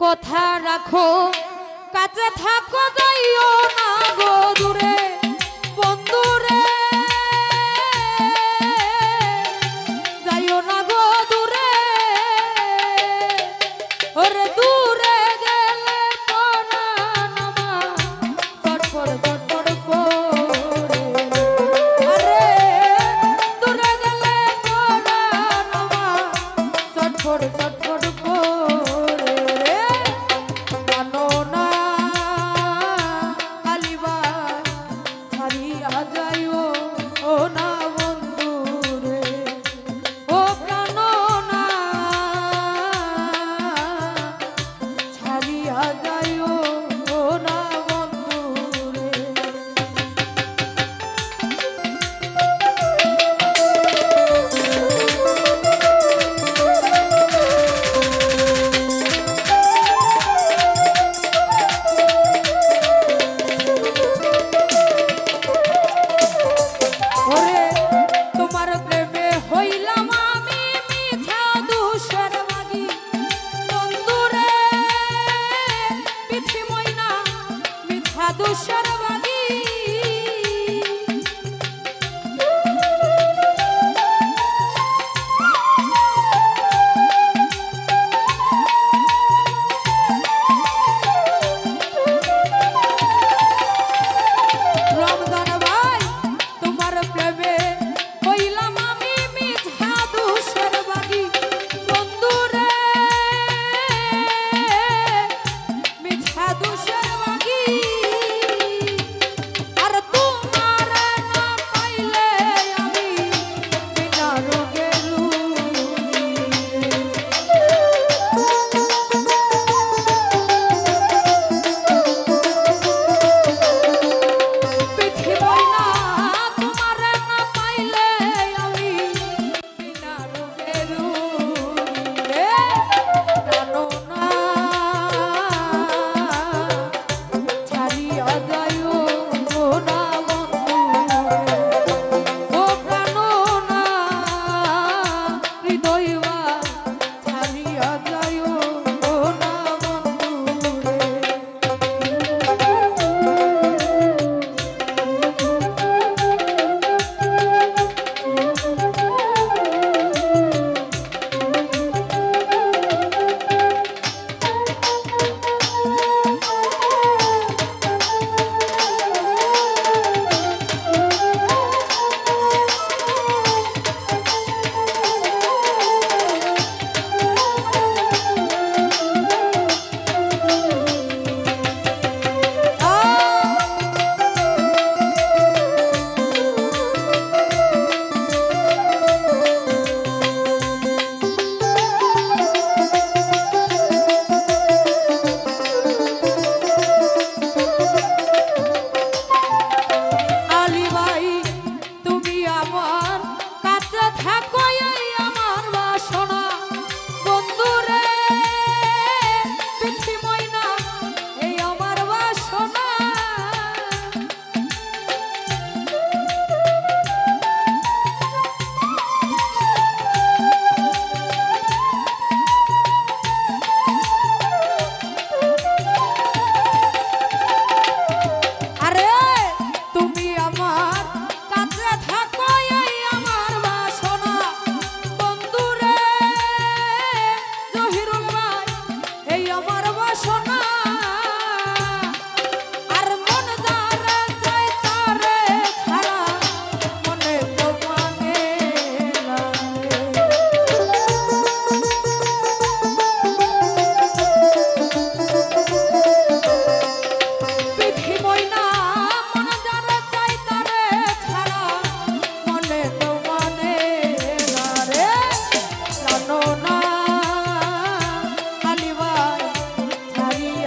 কথা রাখো কাছে থাকো যাইও না গো দূরে বন্ধুরে যাইও না গো দূরে ওরে দূরে গেলে পরাণ আমার চটপট চটপট করে আরে দূরে গেলে পরাণ আমার চটপট চটপট করে জানো না আলিবা ছাড়িয়া যাইও ও না বন্ধুরে ও প্রাণ না ছাড়িয়া যাইও ও না বন্ধুরে ওরে তোমার প্রেমে হইলাম আমি মিছা দুষের মাগি বন্ধুরে পিঠি ময়না মিছা দুষের মাগি রমজান ভাই তোমার প্রেমে হইলাম আমি মিছা দুষের বাগি বন্ধুরে মিছা দুষের বাগি আর তোমার না পাইলে আমি বিনা রোগে পিঠি ময়না তোমার না পাইলে আমি বিনা রোগে রে জানো না ছাড়িয়া যাইও ও না বন্ধুরে ও প্রাণ না হৃদয় ছাড়িয়া যাইও ও না বন্ধুরে আলী ভাই তুমি আমার কাছে থাকো এই আমার বাসনা বন্ধুরে পিঠি ময়না এই আমার বাসনা আরে তুমি আমার কাছে থাকো এই আমার বাসনা বন্ধুরে জহিরুল ভাই এই আমার বাসনা আর মন যারে চাই তারে ছাড়া মনে তো মানে না পিঠি ময়না মন যারে চাই তারে ছাড়া মনে তো মানে না রে জানো না আলী ভাই ছাড়িয়া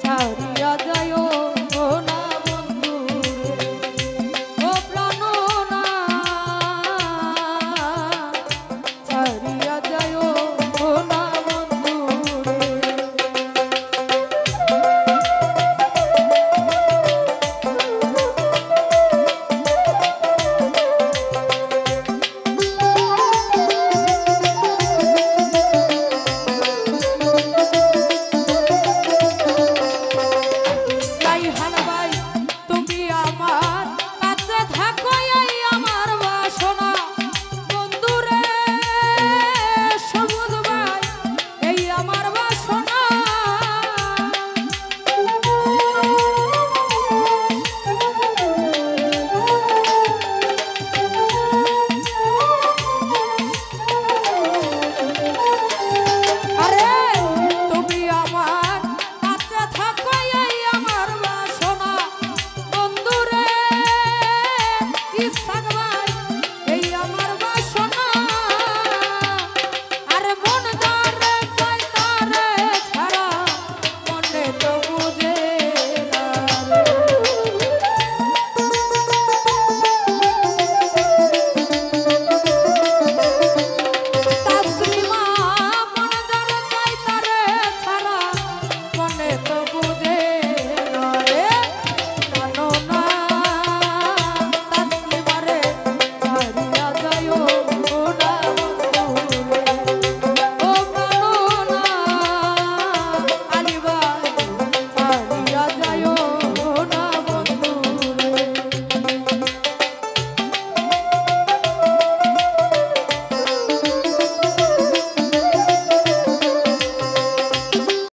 ছাড়ি